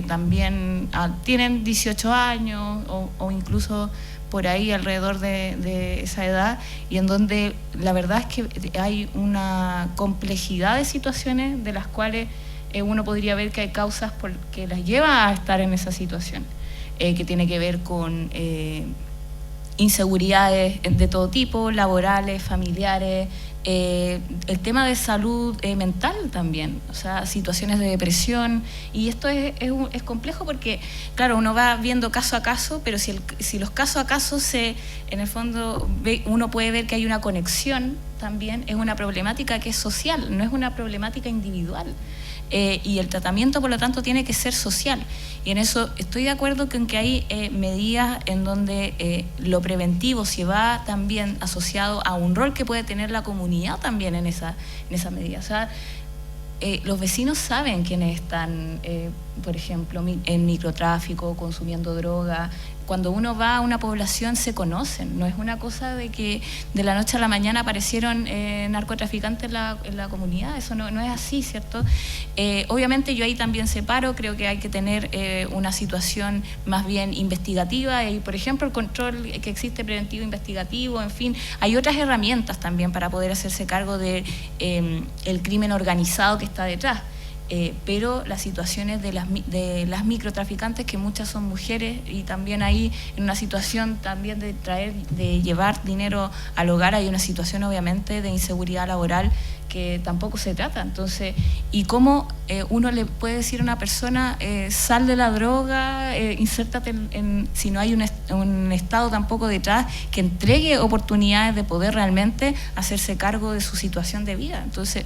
también, tienen 18 años o incluso por ahí alrededor de esa edad, y en donde la verdad es que hay una complejidad de situaciones de las cuales uno podría ver que hay causas que las lleva a estar en esa situación, que tiene que ver con inseguridades de todo tipo, laborales, familiares, el tema de salud mental también, o sea, situaciones de depresión, y esto es complejo porque, claro, uno va viendo caso a caso, pero si los casos a caso en el fondo, uno puede ver que hay una conexión también, es una problemática que es social, no es una problemática individual. Y el tratamiento, por lo tanto, tiene que ser social. Y en eso estoy de acuerdo con que hay medidas en donde lo preventivo se va también asociado a un rol que puede tener la comunidad también en esa medida. O sea, los vecinos saben quiénes están, por ejemplo, en microtráfico, consumiendo droga. Cuando uno va a una población se conocen, no es una cosa de que de la noche a la mañana aparecieron narcotraficantes en la comunidad, eso no es así, ¿cierto? Obviamente yo ahí también separo, creo que hay que tener una situación más bien investigativa y, por ejemplo, el control que existe preventivo, investigativo, en fin, hay otras herramientas también para poder hacerse cargo de el crimen organizado que está detrás. Pero las situaciones de las microtraficantes, que muchas son mujeres, y también ahí en una situación también de llevar dinero al hogar, hay una situación obviamente de inseguridad laboral que tampoco se trata. Entonces, ¿y cómo uno le puede decir a una persona sal de la droga, insértate si no hay un Estado tampoco detrás que entregue oportunidades de poder realmente hacerse cargo de su situación de vida? Entonces,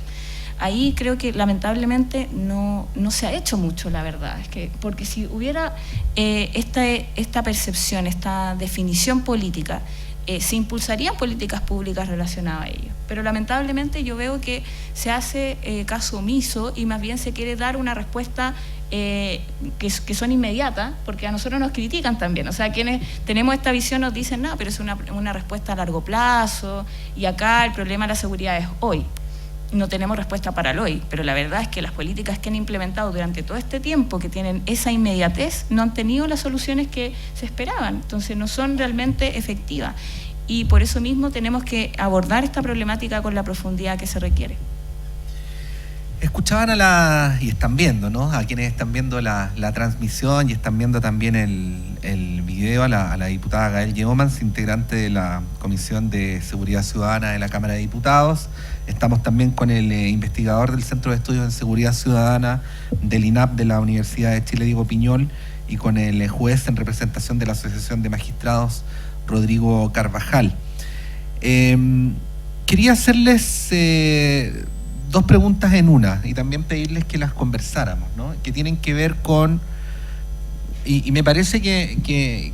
ahí creo que lamentablemente no se ha hecho mucho, la verdad. Porque si hubiera esta percepción, esta definición política, se impulsarían políticas públicas relacionadas a ello. Pero lamentablemente yo veo que se hace caso omiso y más bien se quiere dar una respuesta que son inmediatas, porque a nosotros nos critican también. O sea, quienes tenemos esta visión nos dicen, no, pero es una respuesta a largo plazo y acá el problema de la seguridad es hoy. No tenemos respuesta para el hoy, pero la verdad es que las políticas que han implementado durante todo este tiempo, que tienen esa inmediatez, no han tenido las soluciones que se esperaban, entonces no son realmente efectivas. Y por eso mismo tenemos que abordar esta problemática con la profundidad que se requiere. Escuchaban y están viendo, ¿no? A quienes están viendo la transmisión y están viendo también el video a la diputada Gael Yeomans, integrante de la Comisión de Seguridad Ciudadana de la Cámara de Diputados. Estamos también con el investigador del Centro de Estudios en Seguridad Ciudadana del INAP de la Universidad de Chile, Diego Piñol, y con el juez en representación de la Asociación de Magistrados, Rodrigo Carvajal. Quería hacerles dos preguntas en una y también pedirles que las conversáramos, ¿no? Que tienen que ver con, y me parece que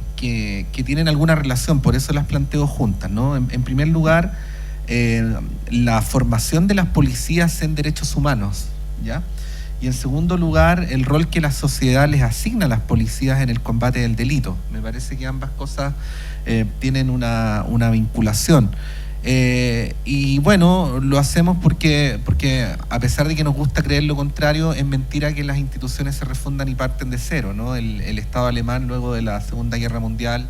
tienen alguna relación, por eso las planteo juntas, ¿no? En primer lugar, la formación de las policías en derechos humanos, ¿ya? Y en segundo lugar, el rol que la sociedad les asigna a las policías en el combate del delito. Me parece que ambas cosas tienen una vinculación. Y bueno, lo hacemos porque a pesar de que nos gusta creer lo contrario, es mentira que las instituciones se refundan y parten de cero, ¿no? El Estado alemán, luego de la Segunda Guerra Mundial,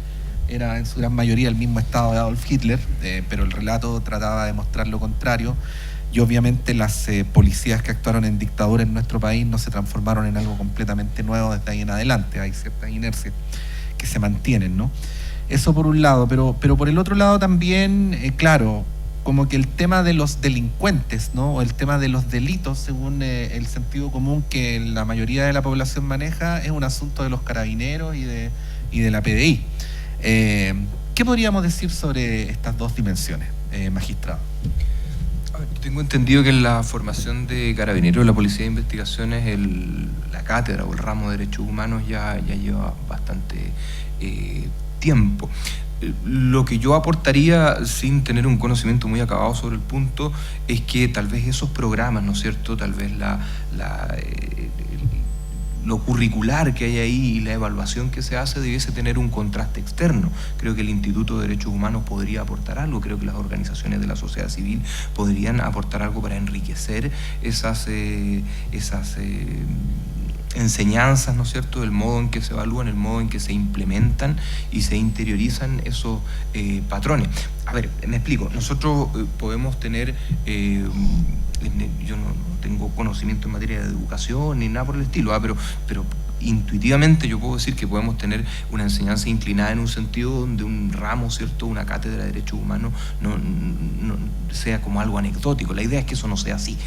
era en su gran mayoría el mismo Estado de Adolf Hitler, pero el relato trataba de mostrar lo contrario. Y obviamente las policías que actuaron en dictadura en nuestro país no se transformaron en algo completamente nuevo desde ahí en adelante. Hay ciertas inercias que se mantienen, ¿no? Eso por un lado, pero por el otro lado también, claro, como que el tema de los delincuentes, ¿no? O el tema de los delitos, según el sentido común que la mayoría de la población maneja, es un asunto de los carabineros y de la PDI. ¿Qué podríamos decir sobre estas dos dimensiones, magistrado? Tengo entendido que en la formación de carabineros de la Policía de Investigaciones la cátedra o el ramo de Derechos Humanos ya lleva bastante tiempo. Lo que yo aportaría, sin tener un conocimiento muy acabado sobre el punto, es que tal vez esos programas, ¿no es cierto?, tal vez lo curricular que hay ahí y la evaluación que se hace debiese tener un contraste externo. Creo que el Instituto de Derechos Humanos podría aportar algo, creo que las organizaciones de la sociedad civil podrían aportar algo para enriquecer esas enseñanzas, ¿no es cierto?, del modo en que se evalúan, el modo en que se implementan y se interiorizan esos patrones. A ver, me explico. Nosotros podemos tener, yo no tengo conocimiento en materia de educación ni nada por el estilo, pero intuitivamente yo puedo decir que podemos tener una enseñanza inclinada en un sentido donde un ramo, ¿cierto?, una cátedra de derechos humanos no sea como algo anecdótico. La idea es que eso no sea así.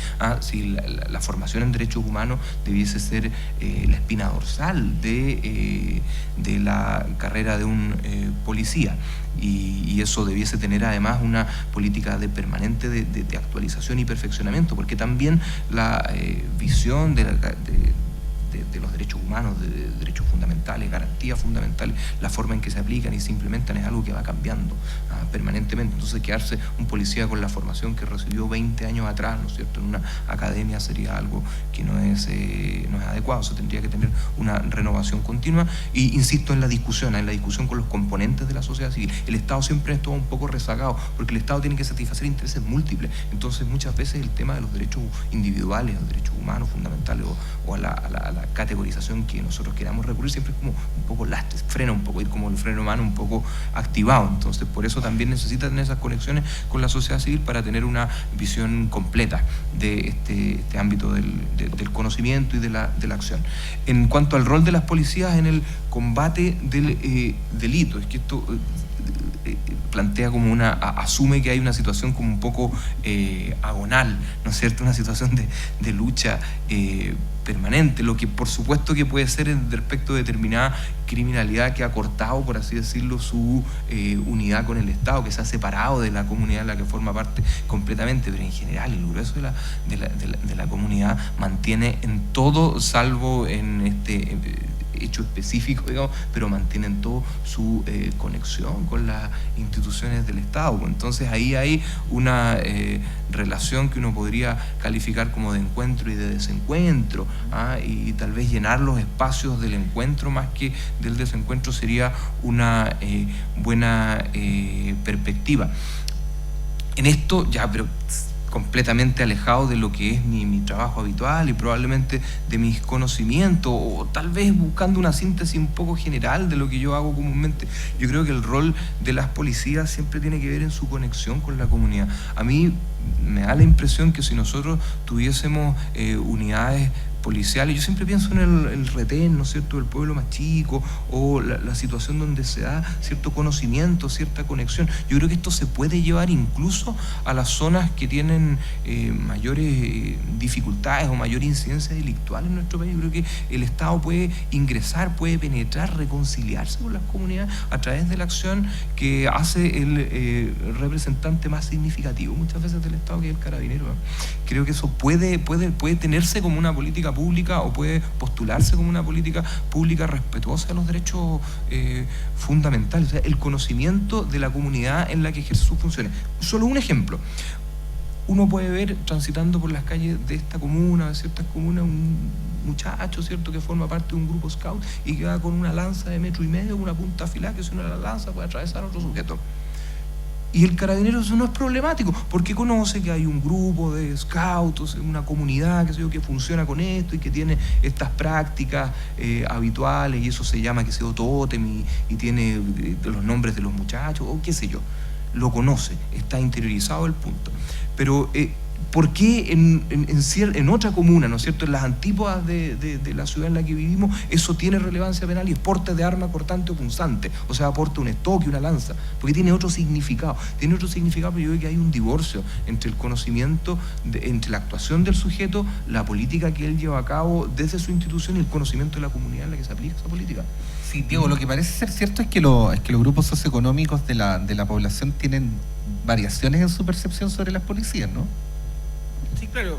Si la formación en derechos humanos debiese ser la espina dorsal de la carrera de un policía, y eso debiese tener además una política permanente de actualización y perfeccionamiento, porque también la visión de los derechos humanos, de derechos fundamentales, garantías fundamentales, la forma en que se aplican y se implementan es algo que va cambiando permanentemente. Entonces quedarse un policía con la formación que recibió 20 años atrás, ¿no es cierto?, en una academia sería algo que no es adecuado. Se tendría que tener una renovación continua y insisto en la discusión con los componentes de la sociedad civil. El Estado siempre estuvo un poco rezagado porque el Estado tiene que satisfacer intereses múltiples. Entonces muchas veces el tema de los derechos individuales, los derechos humanos fundamentales o a la categorización que nosotros queramos recurrir siempre es como un poco lastre, frena un poco, ir como el freno humano un poco activado. Entonces por eso también necesita tener esas conexiones con la sociedad civil para tener una visión completa de este ámbito del conocimiento y de la acción. En cuanto al rol de las policías en el combate del delito, es que esto plantea como asume que hay una situación como un poco agonal, ¿no es cierto?, una situación de lucha permanente, lo que por supuesto que puede ser respecto de determinada criminalidad que ha cortado, por así decirlo, su unidad con el Estado, que se ha separado de la comunidad de la que forma parte completamente, pero en general el grueso de la comunidad mantiene en todo, salvo en este hecho específico, digamos, pero mantienen todo su conexión con las instituciones del Estado. Entonces ahí hay una relación que uno podría calificar como de encuentro y de desencuentro, y tal vez llenar los espacios del encuentro más que del desencuentro sería una buena perspectiva. En esto ya, pero completamente alejado de lo que es mi trabajo habitual y probablemente de mis conocimientos, o tal vez buscando una síntesis un poco general de lo que yo hago comúnmente. Yo creo que el rol de las policías siempre tiene que ver en su conexión con la comunidad. A mí me da la impresión que si nosotros tuviésemos unidades policiales. Yo siempre pienso en el retén, ¿no es cierto?, del pueblo más chico, o la situación donde se da cierto conocimiento, cierta conexión. Yo creo que esto se puede llevar incluso a las zonas que tienen mayores dificultades o mayor incidencia delictual en nuestro país. Yo creo que el Estado puede ingresar, puede penetrar, reconciliarse con las comunidades a través de la acción que hace el representante más significativo muchas veces del Estado, que es el carabinero. Creo que eso puede tenerse como una política pública, o puede postularse como una política pública respetuosa de los derechos fundamentales, o sea, el conocimiento de la comunidad en la que ejerce sus funciones. Solo un ejemplo. Uno puede ver transitando por las calles de esta comuna, de ciertas comunas, un muchacho, ¿cierto?, que forma parte de un grupo scout y que va con una lanza de 1,5 metros, una punta afilada, que si uno la lanza puede atravesar a otro sujeto. Y el carabinero eso no es problemático, porque conoce que hay un grupo de scouts, una comunidad que funciona con esto y que tiene estas prácticas habituales, y eso se llama, que sea tótem, y tiene los nombres de los muchachos, o qué sé yo. Lo conoce, está interiorizado el punto. Pero ¿por qué en otra comuna, ¿no es cierto?, en las antípodas de la ciudad en la que vivimos, eso tiene relevancia penal y es porte de arma cortante o punzante? O sea, aporta un estoque, una lanza, porque tiene otro significado. Tiene otro significado, pero yo creo que hay un divorcio entre el conocimiento, entre la actuación del sujeto, la política que él lleva a cabo desde su institución, y el conocimiento de la comunidad en la que se aplica esa política. Sí, Diego, lo que parece ser cierto es que los grupos socioeconómicos de la población tienen variaciones en su percepción sobre las policías, ¿no? Sí, claro,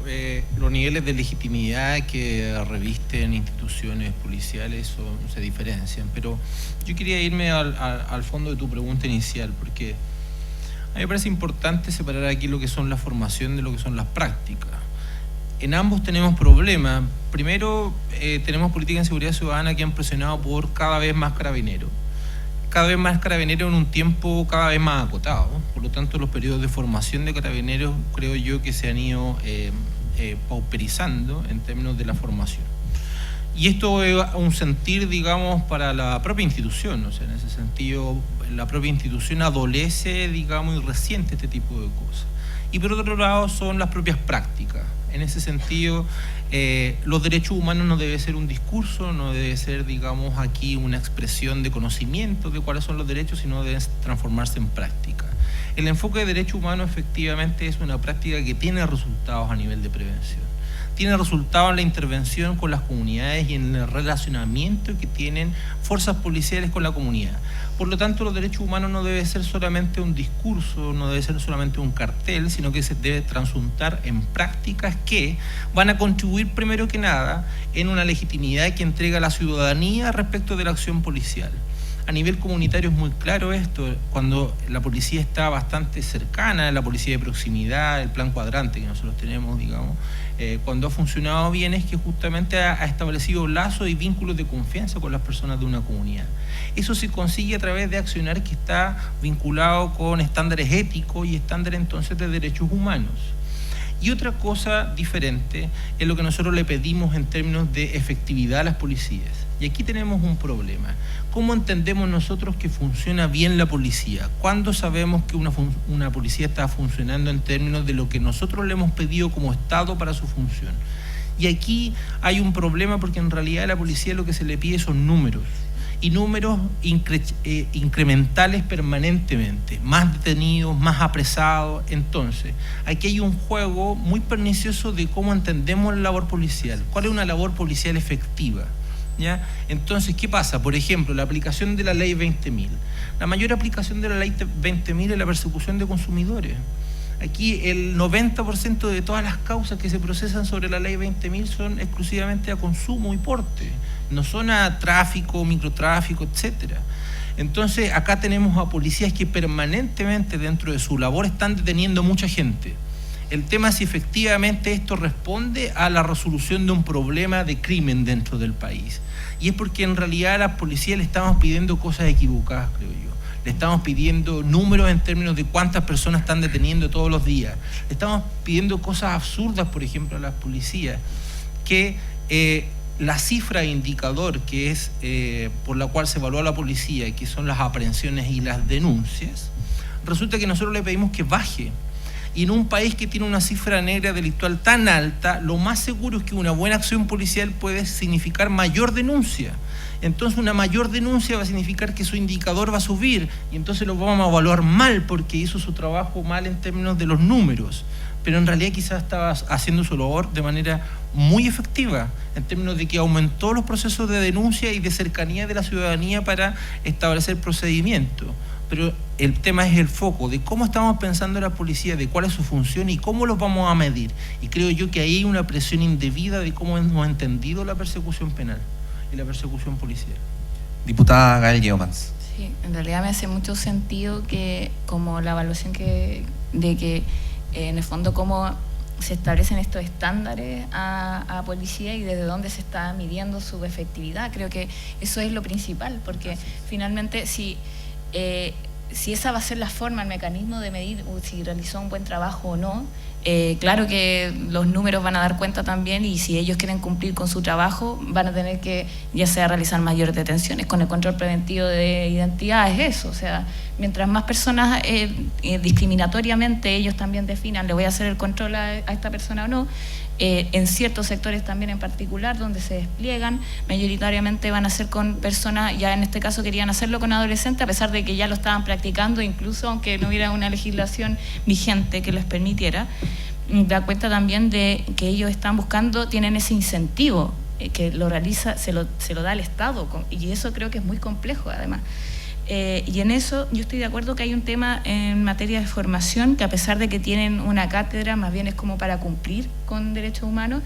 los niveles de legitimidad que revisten instituciones policiales se diferencian, pero yo quería irme al fondo de tu pregunta inicial, porque a mí me parece importante separar aquí lo que son la formación de lo que son las prácticas. En ambos tenemos problemas. Primero, tenemos políticas de seguridad ciudadana que han presionado por cada vez más carabineros. Cada vez más carabineros en un tiempo cada vez más acotado. Por lo tanto, los periodos de formación de carabineros creo yo que se han ido pauperizando en términos de la formación. Y esto es un sentir, digamos, para la propia institución. O sea, en ese sentido, la propia institución adolece, digamos, y resiente este tipo de cosas. Y por otro lado, son las propias prácticas. En ese sentido, los derechos humanos no debe ser un discurso, no debe ser, digamos, aquí una expresión de conocimiento de cuáles son los derechos, sino debe transformarse en práctica. El enfoque de derechos humanos efectivamente es una práctica que tiene resultados a nivel de prevención. Tiene resultados en la intervención con las comunidades y en el relacionamiento que tienen fuerzas policiales con la comunidad. Por lo tanto, los derechos humanos no debe ser solamente un discurso, no debe ser solamente un cartel, sino que se debe transuntar en prácticas que van a contribuir primero que nada en una legitimidad que entrega a la ciudadanía respecto de la acción policial. A nivel comunitario es muy claro esto, cuando la policía está bastante cercana, la policía de proximidad, el plan cuadrante que nosotros tenemos, digamos, cuando ha funcionado bien es que justamente ha establecido lazos y vínculos de confianza con las personas de una comunidad. Eso se consigue a través de accionar que está vinculado con estándares éticos y estándares entonces de derechos humanos. Y otra cosa diferente es lo que nosotros le pedimos en términos de efectividad a las policías. Y aquí tenemos un problema. ¿Cómo entendemos nosotros que funciona bien la policía? ¿Cuándo sabemos que una policía está funcionando en términos de lo que nosotros le hemos pedido como Estado para su función? Y aquí hay un problema porque en realidad a la policía lo que se le pide son números. Y números incrementales permanentemente, más detenidos, más apresados. Entonces, aquí hay un juego muy pernicioso de cómo entendemos la labor policial. ¿Cuál es una labor policial efectiva? ¿Ya? Entonces, ¿qué pasa? Por ejemplo, la aplicación de la ley 20.000. La mayor aplicación de la ley 20.000 es la persecución de consumidores. Aquí el 90% de todas las causas que se procesan sobre la ley 20.000 son exclusivamente a consumo y porte, no son a tráfico, microtráfico, etcétera. Entonces acá tenemos a policías que permanentemente dentro de su labor están deteniendo mucha gente. El tema es si efectivamente esto responde a la resolución de un problema de crimen dentro del país. Y es porque en realidad a las policías le estamos pidiendo cosas equivocadas, creo yo. Le estamos pidiendo números en términos de cuántas personas están deteniendo todos los días. Le estamos pidiendo cosas absurdas, por ejemplo, a las policías, que la cifra indicador que es por la cual se evalúa la policía, que son las aprehensiones y las denuncias, resulta que nosotros le pedimos que baje. y en un país que tiene una cifra negra delictual tan alta, lo más seguro es que una buena acción policial puede significar mayor denuncia. Entonces una mayor denuncia va a significar que su indicador va a subir y entonces lo vamos a evaluar mal porque hizo su trabajo mal en términos de los números, pero en realidad quizás estaba haciendo su labor de manera muy efectiva en términos de que aumentó los procesos de denuncia y de cercanía de la ciudadanía para establecer procedimientos. Pero el tema es el foco de cómo estamos pensando la policía, de cuál es su función y cómo los vamos a medir. Y creo yo que ahí hay una presión indebida de cómo hemos entendido la persecución penal y la persecución policial. Diputada Gael Yeomans. Sí, en realidad me hace mucho sentido que como la evaluación de que en el fondo cómo se establecen estos estándares a policía y desde dónde se está midiendo su efectividad. Creo que eso es lo principal, porque finalmente si esa va a ser la forma, el mecanismo de medir si realizó un buen trabajo o no, claro que los números van a dar cuenta también, y si ellos quieren cumplir con su trabajo van a tener que ya sea realizar mayores detenciones. Con el control preventivo de identidad es eso, o sea, mientras más personas discriminatoriamente ellos también definan, le voy a hacer el control a esta persona o no, en ciertos sectores también en particular donde se despliegan, mayoritariamente van a ser con personas, ya en este caso querían hacerlo con adolescentes, a pesar de que ya lo estaban practicando, incluso aunque no hubiera una legislación vigente que les permitiera. Da cuenta también de que ellos están buscando, tienen ese incentivo que lo realiza, se lo da el Estado, y eso creo que es muy complejo además. Y en eso yo estoy de acuerdo que hay un tema en materia de formación que, a pesar de que tienen una cátedra, más bien es como para cumplir con derechos humanos,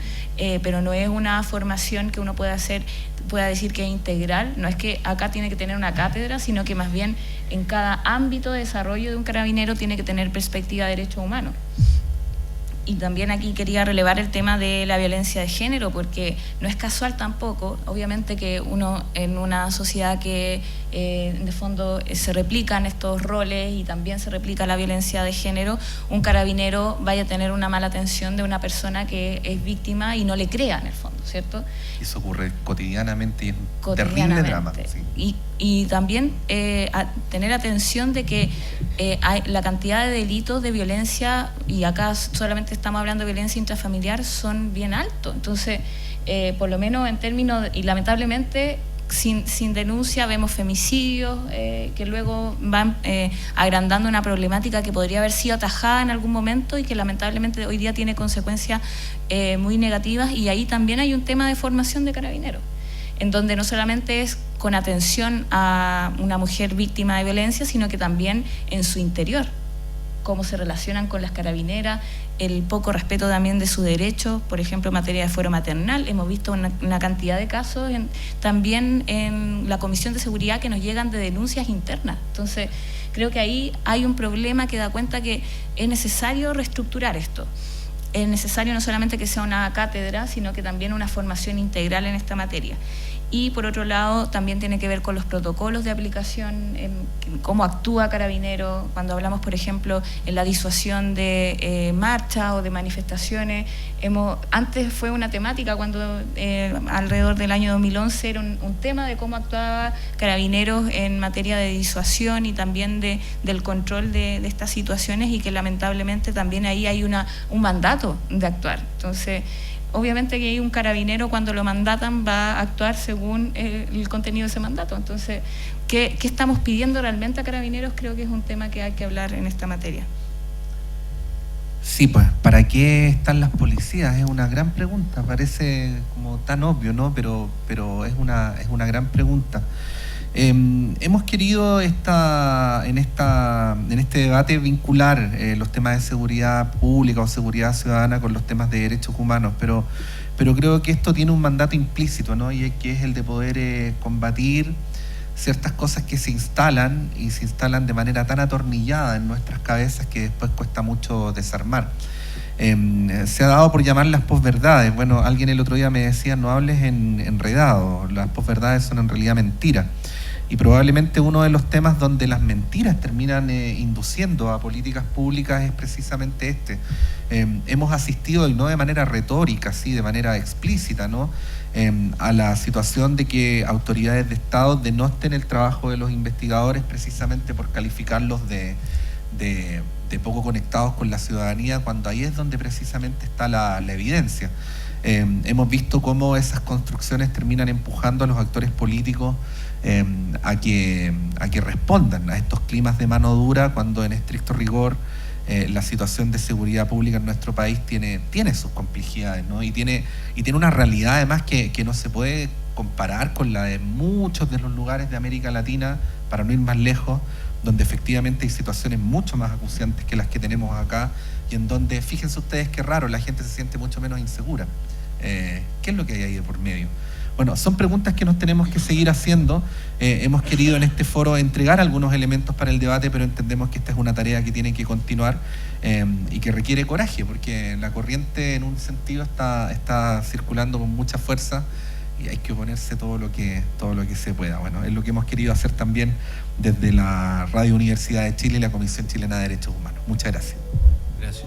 pero no es una formación que uno pueda decir que es integral. No es que acá tiene que tener una cátedra, sino que más bien en cada ámbito de desarrollo de un carabinero tiene que tener perspectiva de derechos humanos. Y también aquí quería relevar el tema de la violencia de género, porque no es casual tampoco, obviamente, que uno en una sociedad que de fondo se replican estos roles y también se replica la violencia de género, un carabinero vaya a tener una mala atención de una persona que es víctima y no le crea en el fondo, ¿cierto? Eso ocurre cotidianamente y es un terrible drama. Sí. Y también tener atención de que la cantidad de delitos de violencia, y acá solamente estamos hablando de violencia intrafamiliar, son bien altos. Entonces, por lo menos en términos, y lamentablemente sin denuncia vemos femicidios que luego van agrandando una problemática que podría haber sido atajada en algún momento y que lamentablemente hoy día tiene consecuencias muy negativas. Y ahí también hay un tema de formación de carabineros, en donde no solamente es con atención a una mujer víctima de violencia, sino que también en su interior, cómo se relacionan con las carabineras, el poco respeto también de sus derechos, por ejemplo, en materia de fuero maternal. Hemos visto una cantidad de casos también en la Comisión de Seguridad que nos llegan de denuncias internas. Entonces, creo que ahí hay un problema que da cuenta que es necesario reestructurar esto. Es necesario no solamente que sea una cátedra, sino que también una formación integral en esta materia. Y por otro lado, también tiene que ver con los protocolos de aplicación, en cómo actúa Carabinero, cuando hablamos, por ejemplo, en la disuasión de marchas o de manifestaciones. Antes fue una temática, cuando alrededor del año 2011 era un tema de cómo actuaba Carabineros en materia de disuasión y también del control de estas situaciones, y que lamentablemente también ahí hay un mandato de actuar. Entonces, obviamente que hay un carabinero, cuando lo mandatan, va a actuar según el contenido de ese mandato. Entonces, ¿qué estamos pidiendo realmente a Carabineros? Creo que es un tema que hay que hablar en esta materia. Sí, pues, ¿para qué están las policías? Es una gran pregunta, parece como tan obvio, ¿no? Pero es una gran pregunta. Hemos querido en este debate vincular los temas de seguridad pública o seguridad ciudadana con los temas de derechos humanos, pero creo que esto tiene un mandato implícito, ¿no? Y que es el de poder combatir ciertas cosas que se instalan de manera tan atornillada en nuestras cabezas que después cuesta mucho desarmar. Se ha dado por llamarlas posverdades. Bueno, alguien el otro día me decía, no hables en enredado, las posverdades son en realidad mentiras. Y probablemente uno de los temas donde las mentiras terminan induciendo a políticas públicas es precisamente este. Hemos asistido, y no de manera retórica, sí, de manera explícita, ¿no? A la situación de que autoridades de Estado denosten el trabajo de los investigadores precisamente por calificarlos de de poco conectados con la ciudadanía, cuando ahí es donde precisamente está la evidencia. Hemos visto cómo esas construcciones terminan empujando a los actores políticos a que respondan a estos climas de mano dura, cuando en estricto rigor la situación de seguridad pública en nuestro país tiene sus complejidades, ¿no? Y tiene una realidad además que no se puede comparar con la de muchos de los lugares de América Latina, para no ir más lejos, donde efectivamente hay situaciones mucho más acuciantes que las que tenemos acá, y en donde, fíjense ustedes qué raro, la gente se siente mucho menos insegura. ¿Qué es lo que hay ahí de por medio? Bueno, son preguntas que nos tenemos que seguir haciendo. Hemos querido en este foro entregar algunos elementos para el debate, pero entendemos que esta es una tarea que tiene que continuar y que requiere coraje, porque la corriente en un sentido está circulando con mucha fuerza y hay que oponerse todo lo que se pueda. Bueno, es lo que hemos querido hacer también desde la Radio Universidad de Chile y la Comisión Chilena de Derechos Humanos. Muchas gracias. Gracias.